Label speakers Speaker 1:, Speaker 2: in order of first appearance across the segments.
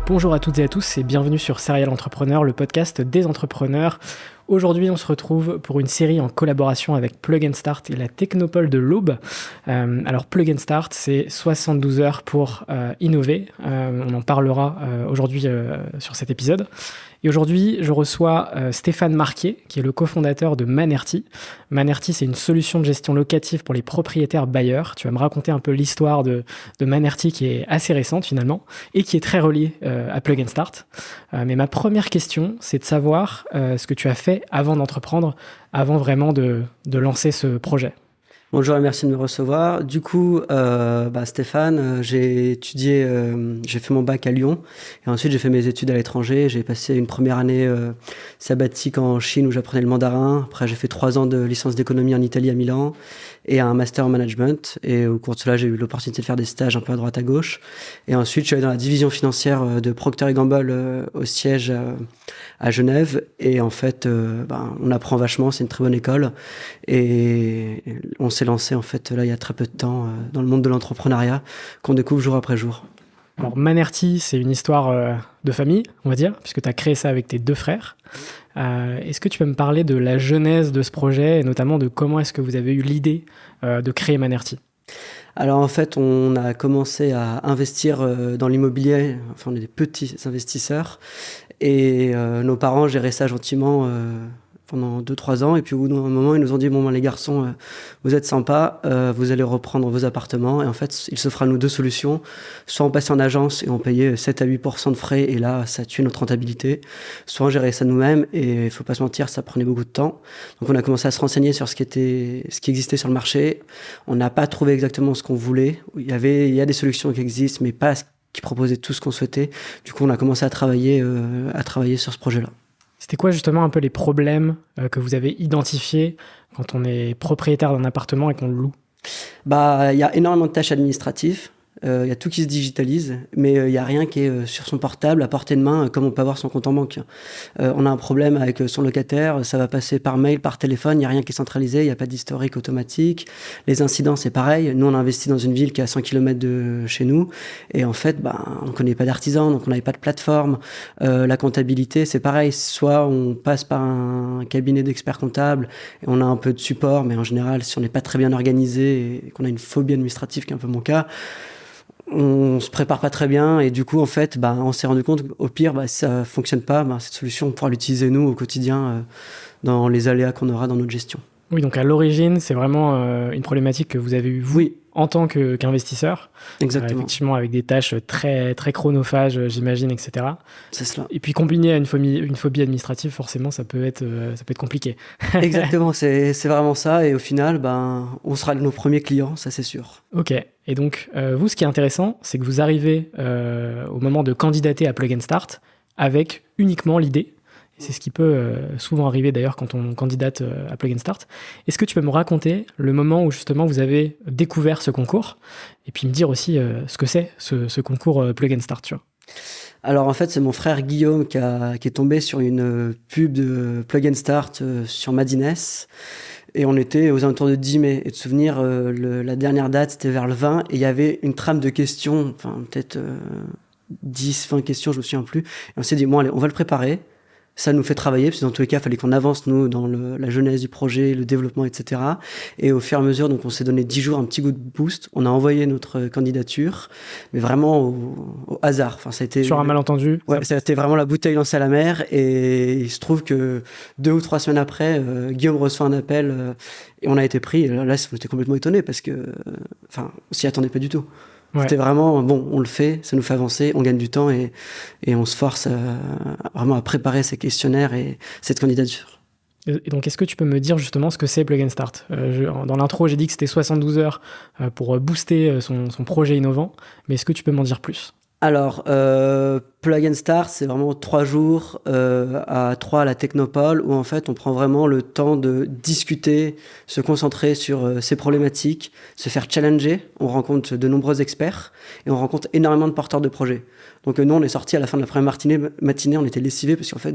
Speaker 1: Bonjour à toutes et à tous et bienvenue sur Serial Entrepreneur, le podcast des entrepreneurs. Aujourd'hui, on se retrouve pour une série en collaboration avec Plug & Start et la Technopole de l'Aube. Alors Plug & Start, c'est 72 heures pour innover. On en parlera aujourd'hui sur cet épisode. Et aujourd'hui, je reçois Stéphane Marquier, qui est le cofondateur de Manerty. Manerty, c'est une solution de gestion locative pour les propriétaires bailleurs. Tu vas me raconter un peu l'histoire de Manerty, qui est assez récente finalement, et qui est très reliée à Plug & Start. Mais ma première question, c'est de savoir ce que tu as fait avant d'entreprendre, avant vraiment de lancer ce projet.
Speaker 2: Bonjour et merci de me recevoir. Du coup, Stéphane, j'ai étudié, j'ai fait mon bac à Lyon et ensuite j'ai fait mes études à l'étranger. J'ai passé une première année sabbatique en Chine où j'apprenais le mandarin. Après, j'ai fait 3 ans de licence d'économie en Italie à Milan et un master en management. Et au cours de cela, j'ai eu l'opportunité de faire des stages un peu à droite à gauche. Et ensuite, je suis allé dans la division financière de Procter & Gamble au siège à Genève. Et en fait, on apprend vachement, c'est une très bonne école. Et on s'est lancé en fait là il y a très peu de temps dans le monde de l'entrepreneuriat qu'on découvre jour après jour.
Speaker 1: Alors Manerty, c'est une histoire de famille, on va dire, puisque tu as créé ça avec tes 2 frères. Est-ce que tu peux me parler de la genèse de ce projet et notamment de comment est-ce que vous avez eu l'idée de créer Manerty ?
Speaker 2: Alors en fait, on a commencé à investir dans l'immobilier, enfin on est des petits investisseurs et nos parents géraient ça gentiment pendant 2-3 ans et puis au bout d'un moment ils nous ont dit les garçons vous êtes sympas, vous allez reprendre vos appartements et en fait il s'offre à nous 2 solutions, soit on passait en agence et on payait 7-8% de frais et là ça tuait notre rentabilité, soit on gérait ça nous-mêmes et il faut pas se mentir ça prenait beaucoup de temps, donc on a commencé à se renseigner sur ce qui existait sur le marché. On n'a pas trouvé exactement ce qu'on voulait, il y a des solutions qui existent mais pas qui proposaient tout ce qu'on souhaitait, du coup on a commencé à travailler sur ce projet-là.
Speaker 1: C'était quoi justement un peu les problèmes que vous avez identifiés quand on est propriétaire d'un appartement et qu'on le loue ?
Speaker 2: Il y a énormément de tâches administratives. Il y a tout qui se digitalise, mais il n'y a rien qui est sur son portable, à portée de main, comme on peut avoir son compte en banque. On a un problème avec son locataire, ça va passer par mail, par téléphone, il n'y a rien qui est centralisé, il n'y a pas d'historique automatique. Les incidents, c'est pareil. Nous, on a investi dans une ville qui est à 100 km de chez nous, et en fait, on ne connaît pas d'artisans, donc on n'avait pas de plateforme. La comptabilité, c'est pareil. Soit on passe par un cabinet d'experts comptables, et on a un peu de support, mais en général, si on n'est pas très bien organisé et qu'on a une phobie administrative, qui est un peu mon cas, on se prépare pas très bien et du coup en fait on s'est rendu compte qu'au pire si ça fonctionne pas, cette solution on pourra l'utiliser nous au quotidien dans les aléas qu'on aura dans notre gestion.
Speaker 1: Oui, donc à l'origine c'est vraiment une problématique que vous avez eue vous en tant qu'investisseur.
Speaker 2: Exactement.
Speaker 1: Effectivement avec des tâches très, très chronophages j'imagine, etc.
Speaker 2: C'est cela.
Speaker 1: Et puis combiné à une phobie administrative, forcément ça peut être compliqué.
Speaker 2: Exactement, c'est vraiment ça et au final on sera nos premiers clients, ça c'est sûr.
Speaker 1: Ok, et donc vous ce qui est intéressant c'est que vous arrivez au moment de candidater à Plug & Start avec uniquement l'idée. Et c'est ce qui peut souvent arriver d'ailleurs quand on candidate à Plug & Start. Est-ce que tu peux me raconter le moment où justement vous avez découvert ce concours et puis me dire aussi ce que c'est ce concours Plug & Start, tu vois ?
Speaker 2: Alors en fait c'est mon frère Guillaume qui est tombé sur une pub de Plug & Start sur Madines et on était aux alentours de 10 mai et de souvenir la dernière date c'était vers le 20 et il y avait une trame de questions, enfin peut-être 10-20 questions, je me souviens plus, et on s'est dit allez, on va le préparer. Ça nous fait travailler, parce que dans tous les cas, il fallait qu'on avance, nous, dans la genèse du projet, le développement, etc. Et au fur et à mesure, donc, on s'est donné 10 jours, un petit coup de boost. On a envoyé notre candidature, mais vraiment au hasard. Enfin, ça a été,
Speaker 1: sur un malentendu.
Speaker 2: Ouais, ça a été vraiment la bouteille lancée à la mer. Et il se trouve que 2 ou 3 semaines après, Guillaume reçoit un appel et on a été pris. Et là, on était complètement étonnés parce que, on s'y attendait pas du tout. Ouais. C'était vraiment, on le fait, ça nous fait avancer, on gagne du temps et on se force vraiment à préparer ces questionnaires et cette candidature.
Speaker 1: Et donc, est-ce que tu peux me dire justement ce que c'est Plug & Start ? Dans l'intro, j'ai dit que c'était 72 heures pour booster son projet innovant, mais est-ce que tu peux m'en dire plus ?
Speaker 2: Alors, Plug & Start, c'est vraiment 3 jours à la Technopole où en fait on prend vraiment le temps de discuter, se concentrer sur ces problématiques, se faire challenger. On rencontre de nombreux experts et on rencontre énormément de porteurs de projets. Donc nous, on est sortis à la fin de la première matinée, on était lessivés parce qu'en fait,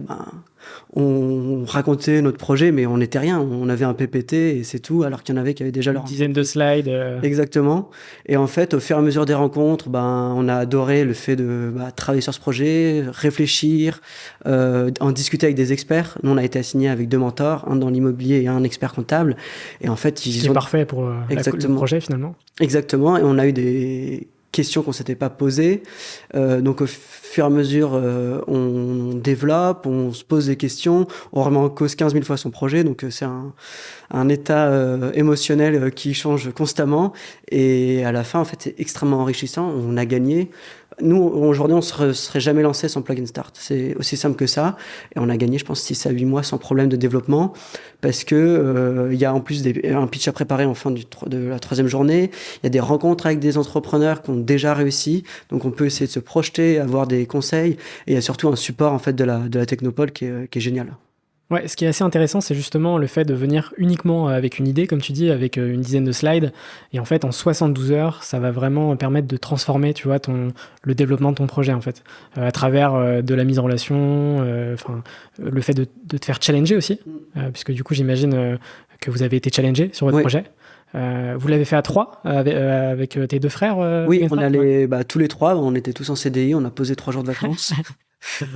Speaker 2: on racontait notre projet, mais on n'était rien. On avait un PPT et c'est tout, alors qu'il y en avait qui avaient déjà leur...
Speaker 1: Une dizaine de slides.
Speaker 2: Exactement. Et en fait, au fur et à mesure des rencontres, on a adoré le fait de travailler sur ce projet projet, réfléchir, en discuter avec des experts. Nous, on a été assignés avec 2 mentors, un dans l'immobilier et un expert comptable. Et en fait,
Speaker 1: Ce qui est parfait pour le projet finalement.
Speaker 2: Exactement. Et on a eu des questions qu'on s'était pas posées. Donc au fur et à mesure, on développe, on se pose des questions, on remet en cause 15 000 fois son projet. Donc c'est un état émotionnel qui change constamment. Et à la fin, en fait, c'est extrêmement enrichissant. On a gagné. Nous, aujourd'hui, on ne serait jamais lancé sans Plug and Start. C'est aussi simple que ça. Et on a gagné, je pense, 6 à 8 mois sans problème de développement. Parce que y a en plus un pitch à préparer en fin de la 3e journée. Il y a des rencontres avec des entrepreneurs qui ont déjà réussi. Donc, on peut essayer de se projeter, avoir des conseils. Et il y a surtout un support, en fait, de la Technopole qui est génial.
Speaker 1: Ouais, ce qui est assez intéressant, c'est justement le fait de venir uniquement avec une idée, comme tu dis, avec une dizaine de slides. Et en fait, en 72 heures, ça va vraiment permettre de transformer, tu vois, le développement de ton projet, en fait, à travers de la mise en relation, le fait de te faire challenger aussi, puisque du coup, j'imagine que vous avez été challengé sur votre projet. Vous l'avez fait à 3 avec tes 2 frères
Speaker 2: Oui, on allait tous les 3, on était tous en CDI, on a posé 3 jours de vacances.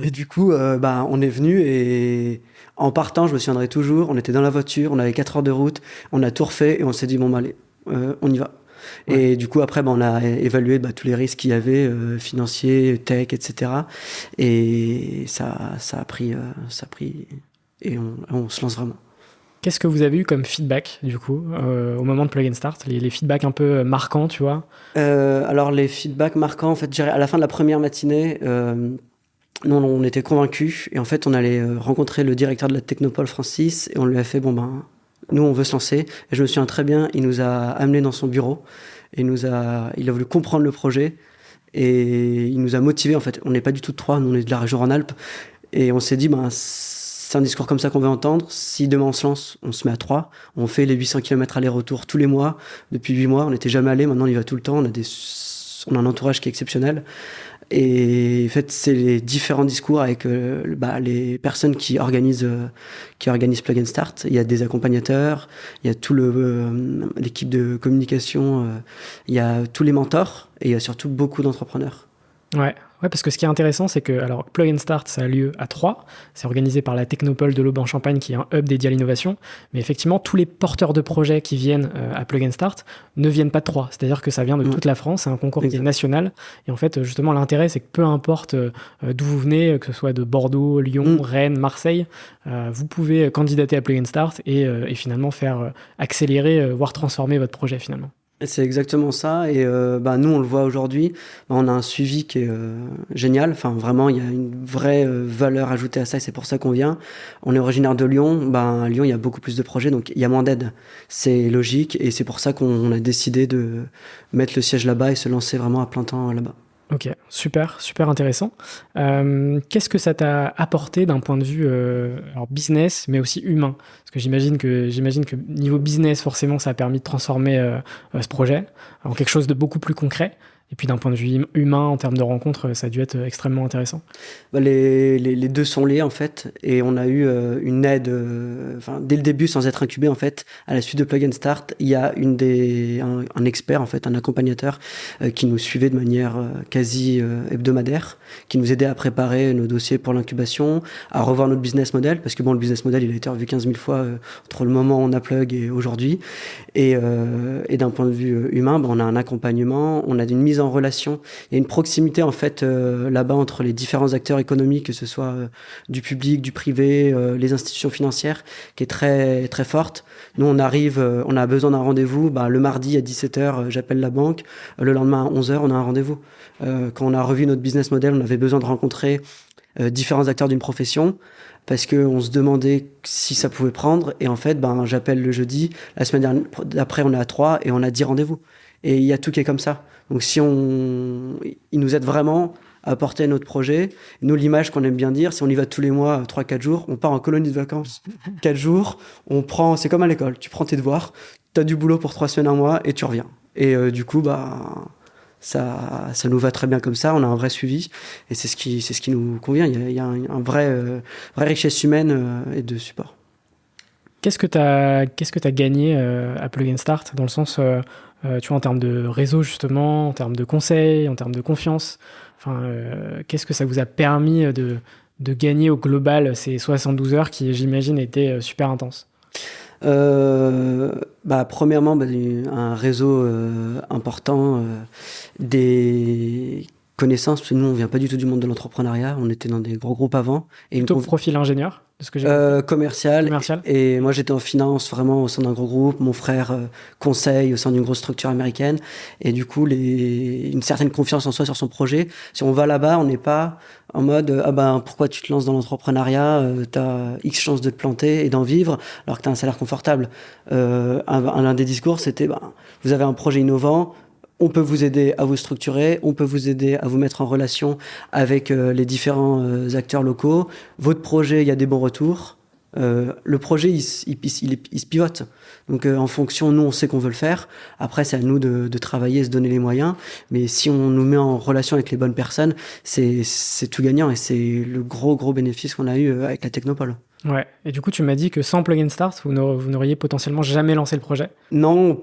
Speaker 2: Et du coup, on est venu et en partant, je me souviendrai toujours, on était dans la voiture, on avait 4 heures de route, on a tout refait et on s'est dit, bon, allez, on y va. Ouais. Et du coup, après, on a évalué tous les risques qu'il y avait, financiers, tech, etc. Et ça a pris et on se lance vraiment.
Speaker 1: Qu'est-ce que vous avez eu comme feedback, du coup, au moment de Plug and Start, les feedbacks un peu marquants, tu vois?
Speaker 2: Alors, les feedbacks marquants, en fait, je dirais à la fin de la première matinée, nous, on était convaincus. Et en fait, on allait rencontrer le directeur de la Technopole, Francis, et on lui a fait, nous, on veut se lancer. Et je me souviens très bien, il nous a amenés dans son bureau. Et il a voulu comprendre le projet. Et il nous a motivés, en fait. On n'est pas du tout de 3, nous, on est de la région Rhône-Alpes. Et on s'est dit, c'est un discours comme ça qu'on veut entendre. Si demain on se lance, on se met à 3. On fait les 800 km aller-retour tous les mois. Depuis 8 mois, on n'était jamais allé. Maintenant, on y va tout le temps. On a un entourage qui est exceptionnel. Et en fait, c'est les différents discours avec les personnes qui organisent Plug and Start. Il y a des accompagnateurs, il y a tout l'équipe de communication, il y a tous les mentors et il y a surtout beaucoup d'entrepreneurs.
Speaker 1: Ouais, parce que ce qui est intéressant, c'est que Plug and Start, ça a lieu à 3. C'est organisé par la Technopole de l'Aube en Champagne, qui est un hub dédié à l'innovation. Mais effectivement, tous les porteurs de projets qui viennent à Plug and Start ne viennent pas de 3. C'est-à-dire que ça vient de toute la France. C'est un concours qui est national. Et en fait, justement, l'intérêt, c'est que peu importe d'où vous venez, que ce soit de Bordeaux, Lyon, Rennes, Marseille, vous pouvez candidater à Plug and Start et finalement faire accélérer, voire transformer votre projet finalement.
Speaker 2: C'est exactement ça. Et nous, on le voit aujourd'hui. On a un suivi qui est génial. Enfin, vraiment, il y a une vraie valeur ajoutée à ça. Et c'est pour ça qu'on vient. On est originaire de Lyon. À Lyon, il y a beaucoup plus de projets. Donc, il y a moins d'aide. C'est logique. Et c'est pour ça qu'on a décidé de mettre le siège là-bas et se lancer vraiment à plein temps là-bas.
Speaker 1: Ok, super intéressant. Qu'est-ce que ça t'a apporté d'un point de vue business, mais aussi humain? Parce que j'imagine que niveau business, forcément, ça a permis de transformer ce projet en quelque chose de beaucoup plus concret. Et puis d'un point de vue humain, en termes de rencontres, ça a dû être extrêmement intéressant.
Speaker 2: Les deux sont liés en fait, et on a eu une aide, dès le début sans être incubé en fait. À la suite de Plug and Start, il y a un expert en fait, un accompagnateur qui nous suivait de manière quasi hebdomadaire, qui nous aidait à préparer nos dossiers pour l'incubation, à revoir notre business model, parce que le business model il a été revu 15 000 fois entre le moment où on a Plug et aujourd'hui. Et d'un point de vue humain, on a un accompagnement, on a une mise en relation, il y a une proximité en fait là-bas entre les différents acteurs économiques, que ce soit du public, du privé, les institutions financières, qui est très très forte. Nous on arrive, on a besoin d'un rendez-vous, le mardi à 17h j'appelle la banque, le lendemain à 11h on a un rendez-vous. Quand on a revu notre business model, on avait besoin de rencontrer différents acteurs d'une profession, parce qu'on se demandait si ça pouvait prendre, et en fait j'appelle le jeudi, la semaine d'après on est à 3 et on a 10 rendez-vous. Et il y a tout qui est comme ça. Donc il nous aide vraiment à porter notre projet. Et nous, l'image qu'on aime bien dire, c'est on y va tous les mois, 3-4 jours, on part en colonie de vacances, 4 jours, c'est comme à l'école, tu prends tes devoirs, tu as du boulot pour 3 semaines, un mois, et tu reviens. Et du coup, ça nous va très bien comme ça, on a un vrai suivi, et c'est ce qui nous convient. Il y a un vraie richesse humaine et de support.
Speaker 1: Qu'est-ce que t'as gagné à Plug and Start, dans le sens, tu vois, en termes de réseau justement, en termes de conseils, en termes de confiance? Enfin, qu'est-ce que ça vous a permis de gagner au global ces 72 heures qui, j'imagine, étaient super intenses?
Speaker 2: Premièrement, un réseau important, des connaissances, parce que nous, on vient pas du tout du monde de l'entrepreneuriat, on était dans des gros groupes avant. Et
Speaker 1: Plutôt profil ingénieur, de ce que j'ai compris.
Speaker 2: Commercial.
Speaker 1: Commercial.
Speaker 2: Et moi, j'étais en finance, vraiment au sein d'un gros groupe. Mon frère, conseil au sein d'une grosse structure américaine. Et du coup, une certaine confiance en soi sur son projet. Si on va là-bas, on n'est pas en mode pourquoi tu te lances dans l'entrepreneuriat, t'as X chances de te planter et d'en vivre alors que t'as un salaire confortable. Un des discours, c'était vous avez un projet innovant, on peut vous aider à vous structurer, on peut vous aider à vous mettre en relation avec les différents acteurs locaux. Votre projet, il y a des bons retours. Le projet, il se pivote. Donc, en fonction, nous, on sait qu'on veut le faire. Après, c'est à nous de travailler et se donner les moyens. Mais si on nous met en relation avec les bonnes personnes, c'est tout gagnant. Et c'est le gros bénéfice qu'on a eu avec la Technopole.
Speaker 1: Ouais. Et du coup, tu m'as dit que sans Plug and Start, vous n'auriez potentiellement jamais lancé le projet?
Speaker 2: Non,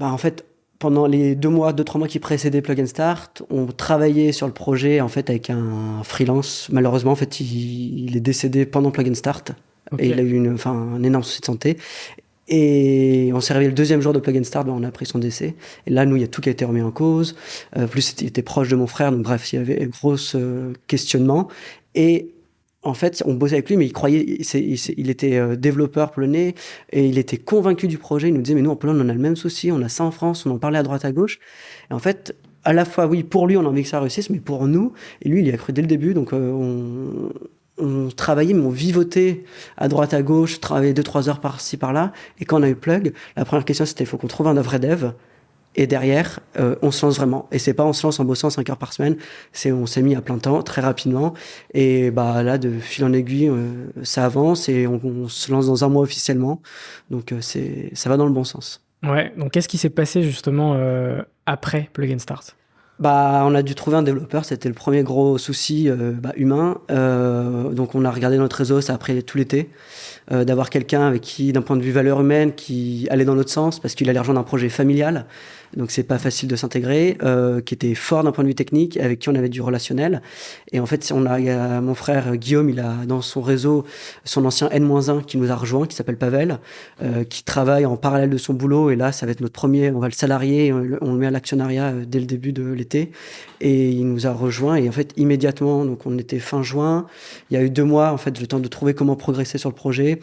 Speaker 2: en fait, pendant les 2 mois, 2-3 mois qui précédaient Plug and Start, on travaillait sur le projet en fait avec un freelance. Malheureusement, en fait, il est décédé pendant Plug and Start. Okay. Et il a eu un énorme souci de santé. Et on s'est réveillé le 2e jour de Plug and Start, on a appris son décès. Et là, nous, il y a tout qui a été remis en cause. Plus, il était proche de mon frère, donc bref, il y avait un gros questionnement. Et en fait, on bossait avec lui, mais il croyait, il était développeur polonais et il était convaincu du projet. Il nous disait, mais nous, en Pologne, on a le même souci, on a ça en France, on en parlait à droite, à gauche. Et en fait, à la fois, oui, pour lui, on a envie que ça réussisse, mais pour nous, et lui, il y a cru dès le début, donc on travaillait, mais on vivotait à droite, à gauche, travaillait 2-3 heures par-ci, par-là. Et quand on a eu Plug, la première question, c'était, il faut qu'on trouve un vrai dev. Et derrière, on se lance vraiment. Et c'est pas on se lance en bossant 5 heures par semaine, on s'est mis à plein temps, très rapidement. Et là, de fil en aiguille, ça avance et on se lance dans 1 mois officiellement. Donc, ça va dans le bon sens.
Speaker 1: Ouais, donc qu'est-ce qui s'est passé justement après Plug and Start?
Speaker 2: On a dû trouver un développeur, c'était le premier gros souci humain. Donc on a regardé notre réseau, ça a pris tout l'été, d'avoir quelqu'un avec qui, d'un point de vue valeur humaine, qui allait dans notre sens, parce qu'il allait rejoindre un projet familial. Donc c'est pas facile de s'intégrer, qui était fort d'un point de vue technique, avec qui on avait du relationnel. Et en fait, il y a mon frère Guillaume, il a dans son réseau son ancien N-1 qui nous a rejoint, qui s'appelle Pavel, qui travaille en parallèle de son boulot. Et là, ça va être notre premier, on va le salarier, on le met à l'actionnariat dès le début de l'été. Et il nous a rejoint. Et en fait, immédiatement, donc on était fin juin. Il y a eu 2 mois, en fait, le temps de trouver comment progresser sur le projet.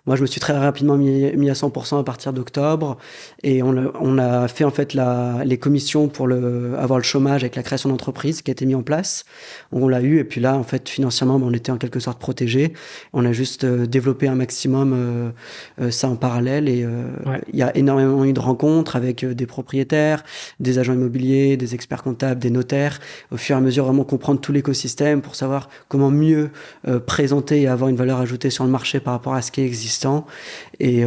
Speaker 2: Moi, je me suis très rapidement mis à 100% à partir d'octobre. Et on a fait en fait les commissions pour avoir le chômage avec la création d'entreprise qui a été mis en place. On l'a eu. Et puis là, en fait, financièrement, on était en quelque sorte protégé. On a juste développé un maximum ça en parallèle. Et il y a énormément eu de rencontres avec des propriétaires, des agents immobiliers, des experts comptables, des notaires. Au fur et à mesure, vraiment comprendre tout l'écosystème pour savoir comment mieux présenter et avoir une valeur ajoutée sur le marché par rapport à ce qui existe. Et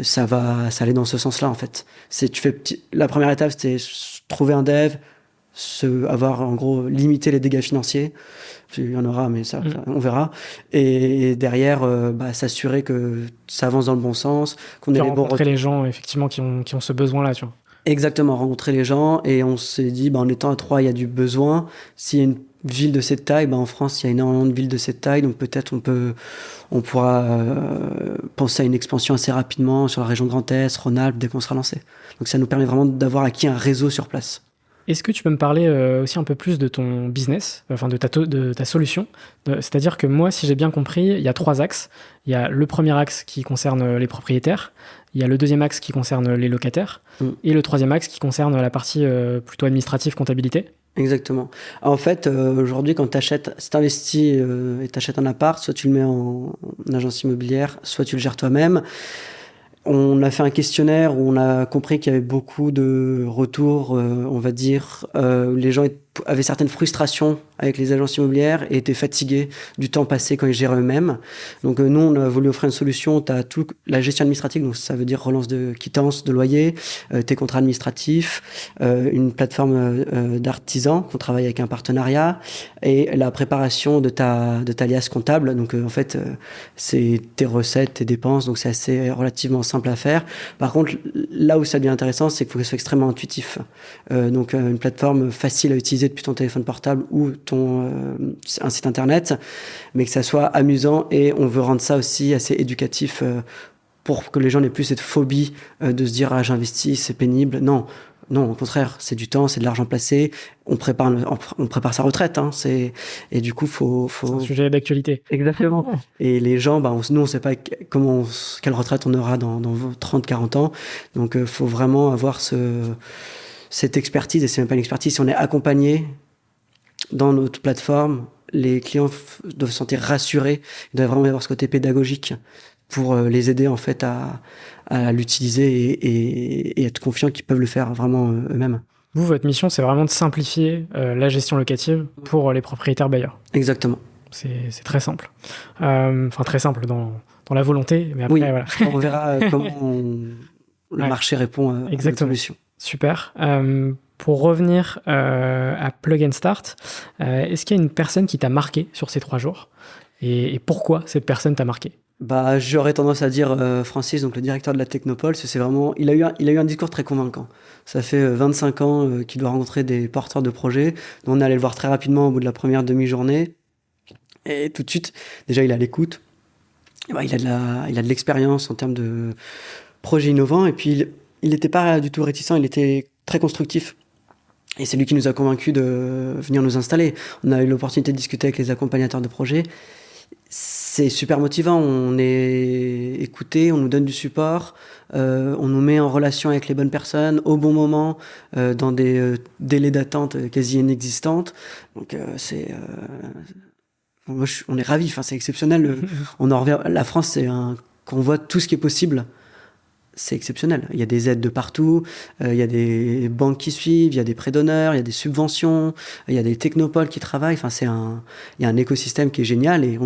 Speaker 2: ça allait dans ce sens-là en fait. La première étape, c'était trouver un dev, avoir en gros limiter les dégâts financiers. Il y en aura, mais ça on verra. Et derrière, s'assurer que ça avance dans le bon sens, qu'on ait les bons
Speaker 1: rencontrer les gens effectivement qui ont ce besoin-là, tu vois.
Speaker 2: Exactement, rencontrer les gens. Et on s'est dit, en étant à 3, il y a du besoin. S'il y a une ville de cette taille, en France, il y a énormément de villes de cette taille, donc peut-être on pourra penser à une expansion assez rapidement sur la région Grand Est, Rhône-Alpes, dès qu'on sera lancé. Donc ça nous permet vraiment d'avoir acquis un réseau sur place.
Speaker 1: Est-ce que tu peux me parler aussi un peu plus de ton business, enfin de ta solution? C'est-à-dire que moi, si j'ai bien compris, il y a 3 axes. Il y a le premier axe qui concerne les propriétaires, il y a le deuxième axe qui concerne les locataires, et le troisième axe qui concerne la partie plutôt administrative, comptabilité.
Speaker 2: Exactement. En fait, aujourd'hui, quand si t'investis et t'achètes un appart, soit tu le mets en agence immobilière, soit tu le gères toi-même. On a fait un questionnaire où on a compris qu'il y avait beaucoup de retours, on va dire, les gens avaient certaines frustrations avec les agences immobilières et étaient fatigués du temps passé quand ils géraient eux-mêmes. Donc nous, on a voulu offrir une solution. Tu as toute la gestion administrative, donc ça veut dire relance de quittance, de loyer, tes contrats administratifs, une plateforme d'artisans qu'on travaille avec un partenariat et la préparation de ta liasse comptable. Donc en fait, c'est tes recettes, tes dépenses, donc c'est assez relativement simple à faire. Par contre, là où ça devient intéressant, c'est qu'il faut que ce soit extrêmement intuitif. Donc une plateforme facile à utiliser réaliser depuis ton téléphone portable ou un site internet, mais que ça soit amusant, et on veut rendre ça aussi assez éducatif pour que les gens n'aient plus cette phobie de se dire j'investis, c'est pénible. Non, au contraire, c'est du temps, c'est de l'argent placé. On prépare sa retraite, hein. Et du coup,
Speaker 1: C'est un sujet d'actualité.
Speaker 2: Exactement. Et les gens, nous, on ne sait pas quelle retraite on aura dans 30, 40 ans. Donc, faut vraiment avoir cette expertise. Et c'est même pas une expertise. Si on est accompagné dans notre plateforme, les clients doivent se sentir rassurés. Il doit vraiment y avoir ce côté pédagogique pour les aider en fait à l'utiliser et être confiants qu'ils peuvent le faire vraiment eux-mêmes.
Speaker 1: Vous, votre mission, c'est vraiment de simplifier la gestion locative pour les propriétaires bailleurs.
Speaker 2: Exactement.
Speaker 1: C'est très simple. Enfin, très simple dans la volonté, mais après,
Speaker 2: oui,
Speaker 1: voilà.
Speaker 2: On verra comment le marché répond à la solution.
Speaker 1: Super. Pour revenir à Plug and Start, est-ce qu'il y a une personne qui t'a marqué sur ces 3 jours et pourquoi cette personne t'a marqué?
Speaker 2: J'aurais tendance à dire Francis, donc le directeur de la Technopole, c'est vraiment, il a eu un discours très convaincant. Ça fait 25 ans qu'il doit rencontrer des porteurs de projets. On est allé le voir très rapidement au bout de la première demi-journée. Et tout de suite, déjà, il est à l'écoute. Il a de l'expérience en termes de projets innovants. Et puis, il n'était pas du tout réticent, il était très constructif. Et c'est lui qui nous a convaincus de venir nous installer. On a eu l'opportunité de discuter avec les accompagnateurs de projets. C'est super motivant, on est écouté, on nous donne du support, on nous met en relation avec les bonnes personnes au bon moment, dans des délais d'attente quasi inexistantes. Donc on est ravis, c'est exceptionnel. On en revient, la France, quand on voit tout ce qui est possible, c'est exceptionnel. Il y a des aides de partout, il y a des banques qui suivent, il y a des prêts d'honneur, il y a des subventions, il y a des technopoles qui travaillent. Il y a un écosystème qui est génial et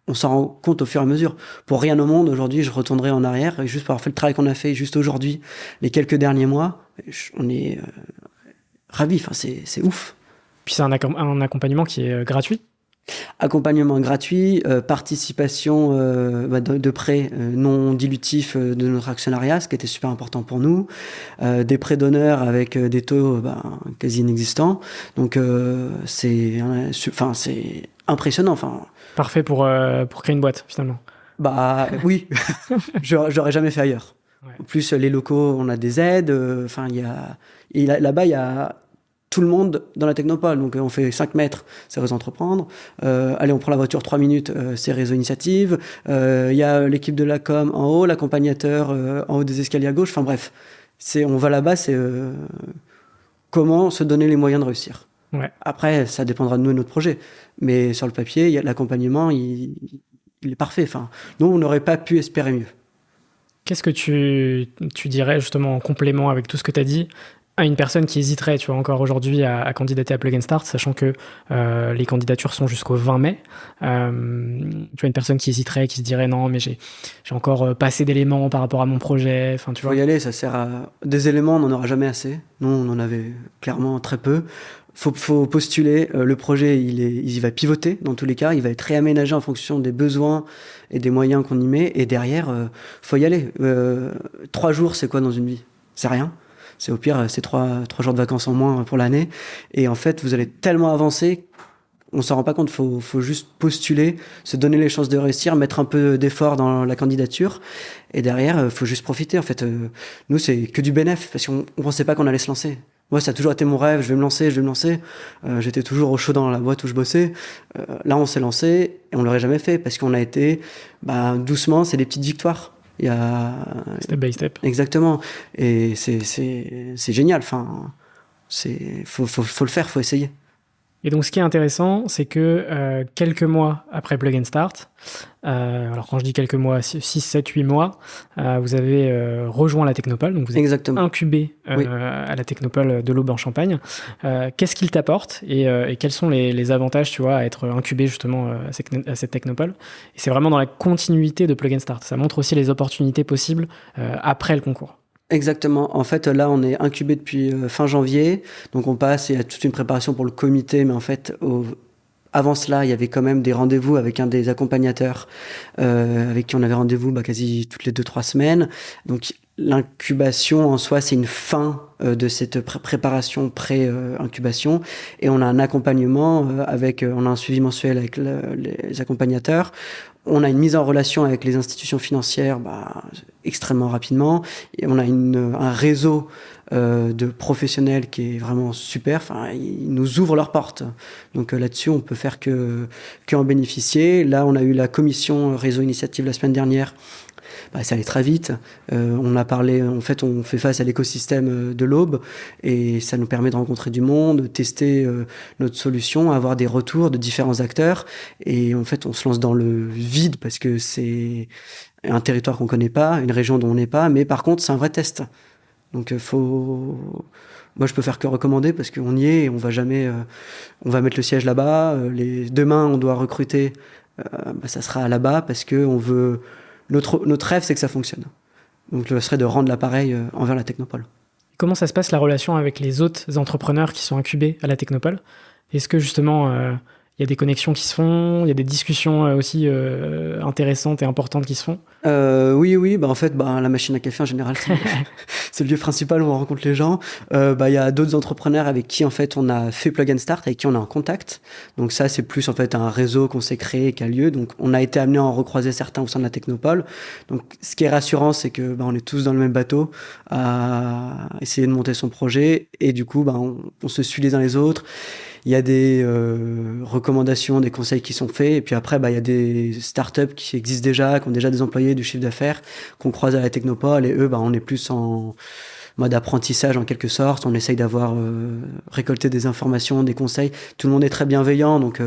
Speaker 2: on s'en rend compte au fur et à mesure. Pour rien au monde, aujourd'hui, je retournerai en arrière et juste pour avoir fait le travail qu'on a fait juste aujourd'hui, les quelques derniers mois, on est ravis. C'est ouf.
Speaker 1: Puis c'est un accompagnement qui est gratuit.
Speaker 2: Accompagnement gratuit, participation de prêts non dilutifs de notre actionnariat, ce qui était super important pour nous, des prêts d'honneur avec des taux quasi inexistants. Donc c'est impressionnant.
Speaker 1: Parfait pour créer une boîte finalement.
Speaker 2: Oui, j'aurais jamais fait ailleurs.
Speaker 1: Ouais.
Speaker 2: En plus, les locaux, on a des aides. Là-bas, il y a tout le monde dans la Technopole. Donc, on fait 5 mètres, c'est Réseau Entreprendre. Allez, on prend la voiture 3 minutes, c'est Réseau Initiative. Il y a l'équipe de la com en haut, l'accompagnateur en haut des escaliers à gauche. Enfin bref, on va là-bas, c'est comment se donner les moyens de réussir.
Speaker 1: Ouais.
Speaker 2: Après, ça dépendra de nous et de notre projet. Mais sur le papier, l'accompagnement, il est parfait. Nous, on n'aurait pas pu espérer mieux.
Speaker 1: Qu'est-ce que tu dirais justement en complément avec tout ce que tu as dit à une personne qui hésiterait, tu vois, encore aujourd'hui à candidater à Plug and Start, sachant que les candidatures sont jusqu'au 20 mai. Tu vois, une personne qui hésiterait, qui se dirait non, mais j'ai encore pas assez d'éléments par rapport à mon projet. Enfin, tu vois.
Speaker 2: Faut y aller, ça sert à des éléments, on n'en aura jamais assez. Nous, on en avait clairement très peu. Faut postuler. Le projet, il y va pivoter dans tous les cas. Il va être réaménagé en fonction des besoins et des moyens qu'on y met. Et derrière, faut y aller. 3 jours, c'est quoi dans une vie? C'est rien. C'est au pire, c'est 3 jours de vacances en moins pour l'année. Et en fait, vous allez tellement avancer, on s'en rend pas compte. Faut juste postuler, se donner les chances de réussir, mettre un peu d'effort dans la candidature. Et derrière, faut juste profiter. En fait, nous, c'est que du bénéf, parce qu'on pensait pas qu'on allait se lancer. Moi, ça a toujours été mon rêve, je vais me lancer. J'étais toujours au chaud dans la boîte où je bossais. Là, on s'est lancé et on l'aurait jamais fait, parce qu'on a été, doucement, c'est des petites victoires. Il y a...
Speaker 1: Step by step.
Speaker 2: Exactement. Et c'est génial. Faut le faire, faut essayer.
Speaker 1: Et donc, ce qui est intéressant, c'est que quelques mois après Plug and Start, alors quand je dis quelques mois, 6, 7, 8 mois, vous avez rejoint la Technopole, donc vous êtes
Speaker 2: Exactement.
Speaker 1: incubé
Speaker 2: Oui.
Speaker 1: à la Technopole de l'Aube en Champagne. Qu'est-ce qu'il t'apporte et quels sont les avantages, tu vois, à être incubé justement à cette Technopole? Et c'est vraiment dans la continuité de Plug and Start. Ça montre aussi les opportunités possibles après le concours.
Speaker 2: Exactement. En fait, là, on est incubé depuis fin janvier. Donc, on passe, il y a toute une préparation pour le comité. Mais en fait, avant cela, il y avait quand même des rendez-vous avec un des accompagnateurs avec qui on avait rendez-vous quasi toutes les 2-3 semaines. Donc, L'incubation en soi, c'est une fin de cette préparation pré-incubation, et on a un accompagnement on a un suivi mensuel avec les accompagnateurs. On a une mise en relation avec les institutions financières extrêmement rapidement, et on a un réseau de professionnels qui est vraiment super. Enfin, ils nous ouvrent leurs portes. Donc là-dessus, on peut faire que en bénéficier. Là, on a eu la commission réseau initiative la semaine dernière. Ça allait très vite. On a parlé, en fait, on fait face à l'écosystème de l'Aube, et ça nous permet de rencontrer du monde, de tester notre solution, avoir des retours de différents acteurs. Et en fait, on se lance dans le vide parce que c'est un territoire qu'on connaît pas, une région dont on n'est pas, mais par contre, c'est un vrai test. Donc, moi, je peux faire que recommander parce qu'on y est et on va jamais. On va mettre le siège là-bas. Demain, on doit recruter. Ça sera là-bas parce que on veut. Notre rêve, c'est que ça fonctionne. Donc, ce serait de rendre l'appareil envers la Technopole.
Speaker 1: Comment ça se passe la relation avec les autres entrepreneurs qui sont incubés à la Technopole ? Est-ce que justement, il y a des connexions qui se font, il y a des discussions aussi intéressantes et importantes qui se font ?
Speaker 2: Oui. En fait, la machine à café, en général, c'est le lieu principal où on rencontre les gens. Il y a d'autres entrepreneurs avec qui, en fait, on a fait Plug and Start, avec qui on est en contact. Donc ça, c'est plus, en fait, un réseau qu'on s'est créé, qui a lieu. Donc, on a été amené à en recroiser certains au sein de la Technopole. Donc, ce qui est rassurant, c'est que on est tous dans le même bateau à essayer de monter son projet. Et du coup, on se suit les uns les autres. Il y a des recommandations, des conseils qui sont faits. Et puis après, il y a des startups qui existent déjà, qui ont déjà des employés, du chiffre d'affaires, qu'on croise à la Technopole. Et eux, on est plus en mode apprentissage en quelque sorte. On essaye d'avoir récolté des informations, des conseils. Tout le monde est très bienveillant. Donc,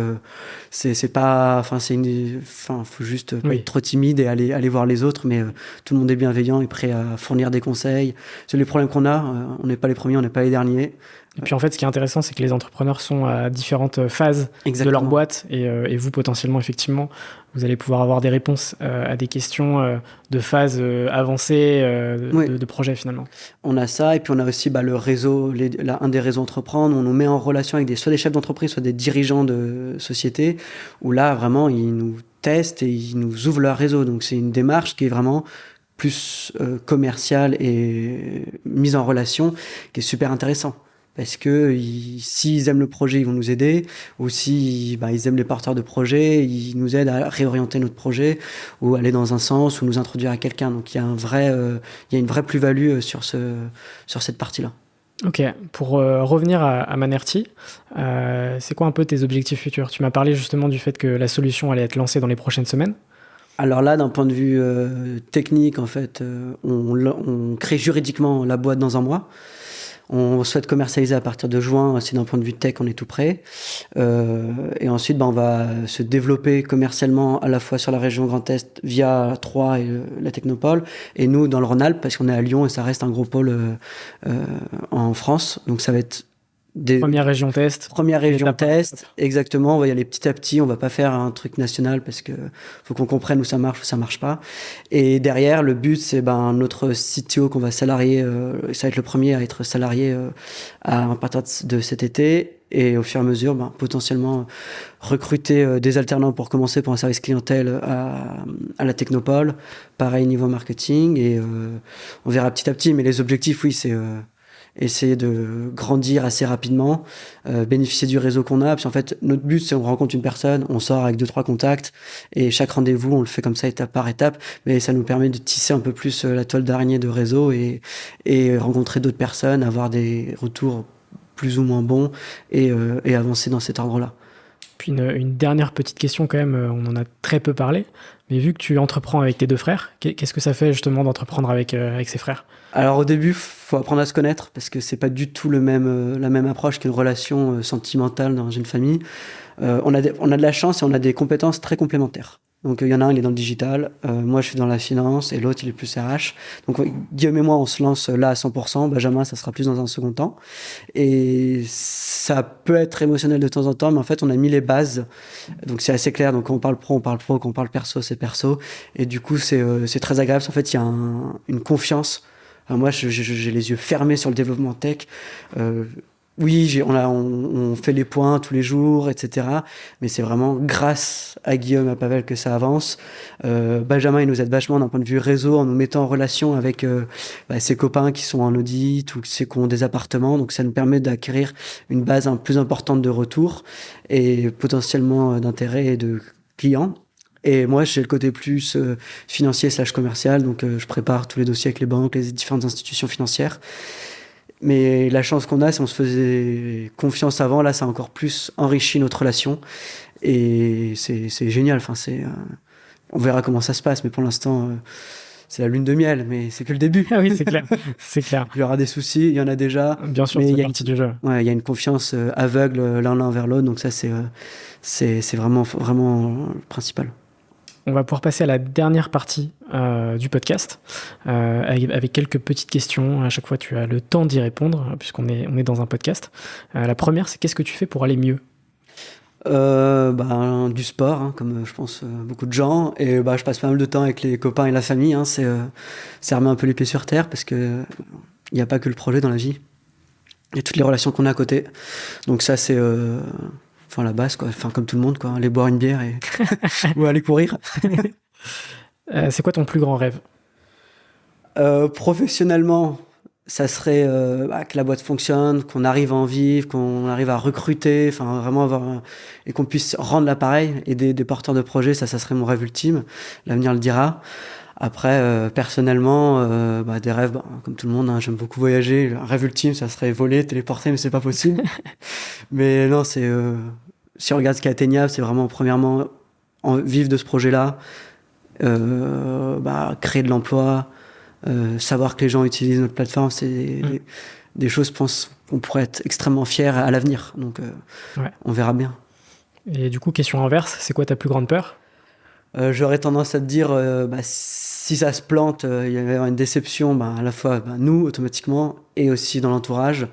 Speaker 2: c'est pas... faut juste pas être trop timide et aller voir les autres. Mais tout le monde est bienveillant et prêt à fournir des conseils. C'est les problèmes qu'on a. On n'est pas les premiers, on n'est pas les derniers.
Speaker 1: Et puis en fait, ce qui est intéressant, c'est que les entrepreneurs sont à différentes phases de leur boîte, et vous, potentiellement, effectivement, vous allez pouvoir avoir des réponses à des questions de phase avancée de projet, finalement.
Speaker 2: On a ça, et puis on a aussi le réseau, un des réseaux Entreprendre. On nous met en relation avec soit des chefs d'entreprise, soit des dirigeants de sociétés, où là, vraiment, ils nous testent et ils nous ouvrent leur réseau. Donc c'est une démarche qui est vraiment plus commerciale et mise en relation, qui est super intéressant. Parce que s'ils aiment le projet, ils vont nous aider. Ou si ils aiment les porteurs de projet, ils nous aident à réorienter notre projet ou aller dans un sens ou nous introduire à quelqu'un. Donc il y a une vraie plus-value sur cette partie-là.
Speaker 1: Ok, pour revenir à Manerty, c'est quoi un peu tes objectifs futurs ? Tu m'as parlé justement du fait que la solution allait être lancée dans les prochaines semaines.
Speaker 2: Alors là, d'un point de vue technique, en fait, on crée juridiquement la boîte dans un mois. On souhaite commercialiser à partir de juin. Si d'un point de vue tech, on est tout prêt. Et ensuite, on va se développer commercialement à la fois sur la région Grand Est via Troyes et la Technopole, et nous dans le Rhône-Alpes parce qu'on est à Lyon et ça reste un gros pôle en France. Donc ça va être
Speaker 1: première région test.
Speaker 2: Première région test, exactement. On va y aller petit à petit. On va pas faire un truc national parce que faut qu'on comprenne où ça marche pas. Et derrière, le but, c'est notre CTO qu'on va salarier. Ça va être le premier à être salarié à partir de cet été. Et au fur et à mesure, potentiellement recruter des alternants pour commencer pour un service clientèle à la Technopole. Pareil niveau marketing. Et on verra petit à petit. Mais les objectifs, oui, c'est essayer de grandir assez rapidement, bénéficier du réseau qu'on a. Puis en fait, notre but, c'est on rencontre une personne, on sort avec 2-3 contacts, et chaque rendez-vous, on le fait comme ça étape par étape, mais ça nous permet de tisser un peu plus la toile d'araignée de réseau et rencontrer d'autres personnes, avoir des retours plus ou moins bons et avancer dans cet ordre-là.
Speaker 1: Puis une dernière petite question quand même, on en a très peu parlé, mais vu que tu entreprends avec tes deux frères, qu'est-ce que ça fait justement d'entreprendre avec ses frères ? Alors
Speaker 2: au début, faut apprendre à se connaître parce que c'est pas du tout la même approche qu'une relation sentimentale dans une famille. On a de la chance et on a des compétences très complémentaires. Donc il y en a un, il est dans le digital, moi je suis dans la finance et l'autre il est plus RH. Donc Guillaume et moi on se lance là à 100%, Benjamin ça sera plus dans un second temps. Et ça peut être émotionnel de temps en temps, mais en fait on a mis les bases, donc c'est assez clair. Donc quand on parle pro, quand on parle perso, c'est perso. Et du coup c'est très agréable, en fait il y a une confiance. Alors moi j'ai les yeux fermés sur le développement tech. Oui, on fait les points tous les jours, etc. Mais c'est vraiment grâce à Guillaume et à Pavel que ça avance. Benjamin, il nous aide vachement d'un point de vue réseau en nous mettant en relation avec ses copains qui sont en audit ou ceux qui ont des appartements. Donc ça nous permet d'acquérir une base plus importante de retours et potentiellement d'intérêt et de clients. Et moi, j'ai le côté plus financier / commercial. Donc je prépare tous les dossiers avec les banques, les différentes institutions financières. Mais la chance qu'on a, c'est qu'on se faisait confiance avant. Là, ça a encore plus enrichi notre relation. Et c'est génial. Enfin, on verra comment ça se passe. Mais pour l'instant, c'est la lune de miel. Mais c'est que le début.
Speaker 1: Ah oui, c'est clair. C'est clair.
Speaker 2: Il y aura des soucis. Il y en a déjà.
Speaker 1: Bien sûr,
Speaker 2: mais
Speaker 1: c'est partie du jeu.
Speaker 2: Ouais, il y a une confiance aveugle l'un envers l'autre. Donc ça, c'est vraiment, vraiment le principal.
Speaker 1: On va pouvoir passer à la dernière partie du podcast avec quelques petites questions. À chaque fois, tu as le temps d'y répondre puisqu'on est dans un podcast. La première, c'est qu'est-ce que tu fais pour aller mieux ?
Speaker 2: Du sport, hein, comme je pense beaucoup de gens. Et je passe pas mal de temps avec les copains et la famille. Hein, ça remet un peu les pieds sur terre parce que il n'y a pas que le projet dans la vie. Il y a toutes les relations qu'on a à côté. Donc ça, c'est... la base, quoi. Enfin, comme tout le monde, quoi. Aller boire une bière ou aller courir.
Speaker 1: C'est quoi ton plus grand rêve ?
Speaker 2: Professionnellement, ça serait que la boîte fonctionne, qu'on arrive à en vivre, qu'on arrive à recruter, enfin vraiment et qu'on puisse rendre l'appareil, aider des porteurs de projets, ça serait mon rêve ultime. L'avenir le dira. Après, personnellement, des rêves, comme tout le monde, hein, j'aime beaucoup voyager. Un rêve ultime, ça serait voler, téléporter, mais c'est pas possible. Mais non, si on regarde ce qui est atteignable, c'est vraiment, premièrement, vivre de ce projet-là, créer de l'emploi, savoir que les gens utilisent notre plateforme, c'est des choses, je pense, qu'on pourrait être extrêmement fiers à l'avenir. Donc, on verra bien.
Speaker 1: Et du coup, question inverse, c'est quoi ta plus grande peur ?
Speaker 2: J'aurais tendance à te dire, si ça se plante, il va y avoir une déception, à la fois nous, automatiquement, et aussi dans l'entourage.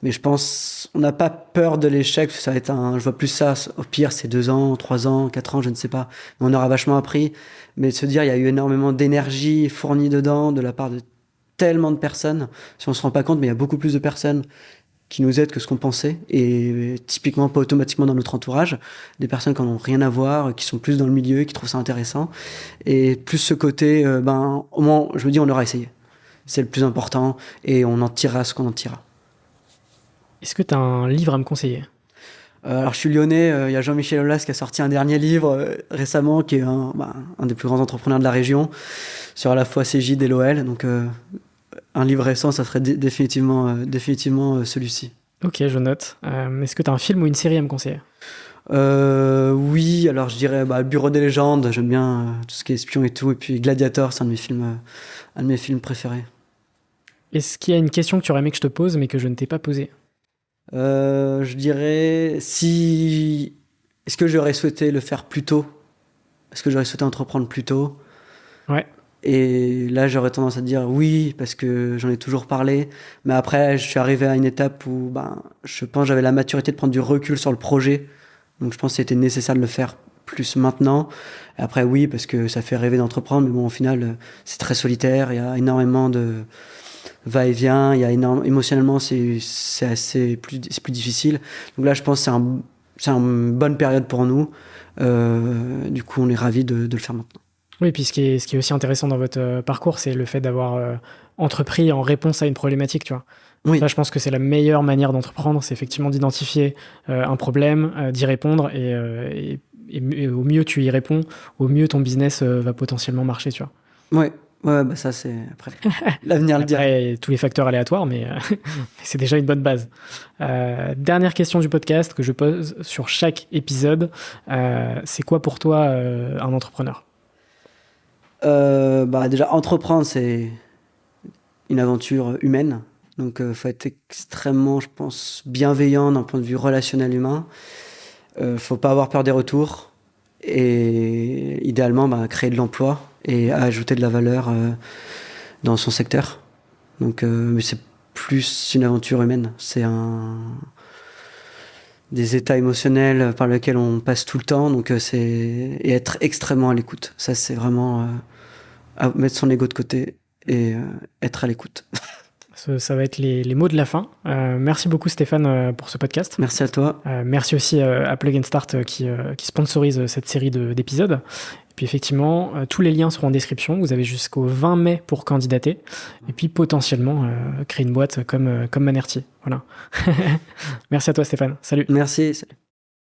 Speaker 2: Mais je pense, on n'a pas peur de l'échec, ça va être je vois plus ça, au pire, c'est 2 ans, 3 ans, 4 ans, je ne sais pas. Mais on aura vachement appris. Mais de se dire, il y a eu énormément d'énergie fournie dedans, de la part de tellement de personnes. Si on se rend pas compte, mais il y a beaucoup plus de personnes qui nous aident que ce qu'on pensait, et typiquement pas automatiquement dans notre entourage, des personnes qui n'ont rien à voir, qui sont plus dans le milieu, qui trouvent ça intéressant, et plus ce côté, au moins, je me dis, on aura essayé. C'est le plus important, et on en tirera ce qu'on en tirera.
Speaker 1: Est-ce que tu as un livre à me conseiller ?
Speaker 2: Alors, je suis lyonnais, il y a Jean-Michel Aulas qui a sorti un dernier livre récemment, qui est un des plus grands entrepreneurs de la région, sur à la fois Cégide et l'OL, donc... un livre récent, ça serait définitivement celui-ci.
Speaker 1: Ok, je note. Est-ce que tu as un film ou une série à me conseiller ?
Speaker 2: Oui, alors je dirais Bureau des légendes, j'aime bien tout ce qui est espion et tout, et puis Gladiator, c'est un de mes films préférés.
Speaker 1: Est-ce qu'il y a une question que tu aurais aimé que je te pose mais que je ne t'ai pas posée ?
Speaker 2: Je dirais est-ce que j'aurais souhaité le faire plus tôt ? Est-ce que j'aurais souhaité entreprendre plus tôt ?
Speaker 1: Ouais.
Speaker 2: Et là, j'aurais tendance à dire oui, parce que j'en ai toujours parlé. Mais après, je suis arrivé à une étape où je pense que j'avais la maturité de prendre du recul sur le projet. Donc, je pense que c'était nécessaire de le faire plus maintenant. Et après, oui, parce que ça fait rêver d'entreprendre. Mais bon, au final, c'est très solitaire. Il y a énormément de va-et-vient. Émotionnellement, c'est plus difficile. Donc là, je pense que c'est une bonne période pour nous. Du coup, on est ravis de le faire maintenant.
Speaker 1: Oui, puis ce qui est aussi intéressant dans votre parcours, c'est le fait d'avoir entrepris en réponse à une problématique, tu vois.
Speaker 2: Oui.
Speaker 1: Ça, je pense que c'est la meilleure manière d'entreprendre, c'est effectivement d'identifier un problème, d'y répondre, et au mieux tu y réponds, au mieux ton business va potentiellement marcher, tu vois.
Speaker 2: Ouais, ça c'est après l'avenir le dira.
Speaker 1: Après, tous les facteurs aléatoires, mais c'est déjà une bonne base. Dernière question du podcast que je pose sur chaque épisode, c'est quoi pour toi un entrepreneur ?
Speaker 2: Déjà, entreprendre, c'est une aventure humaine. Donc, faut être extrêmement, je pense, bienveillant d'un point de vue relationnel humain. Faut pas avoir peur des retours. Et idéalement, créer de l'emploi et ajouter de la valeur dans son secteur. Donc, mais c'est plus une aventure humaine. C'est des états émotionnels par lesquels on passe tout le temps. Donc, et être extrêmement à l'écoute. Ça, c'est vraiment... mettre son ego de côté et être à l'écoute.
Speaker 1: Ça va être les mots de la fin. Merci beaucoup Stéphane pour ce podcast.
Speaker 2: Merci à toi.
Speaker 1: Merci aussi à Plug and Start qui sponsorise cette série d'épisodes. Et puis effectivement, tous les liens seront en description. Vous avez jusqu'au 20 mai pour candidater. Et puis potentiellement créer une boîte comme Manerty. Voilà. Merci à toi Stéphane. Salut.
Speaker 2: Merci. Salut.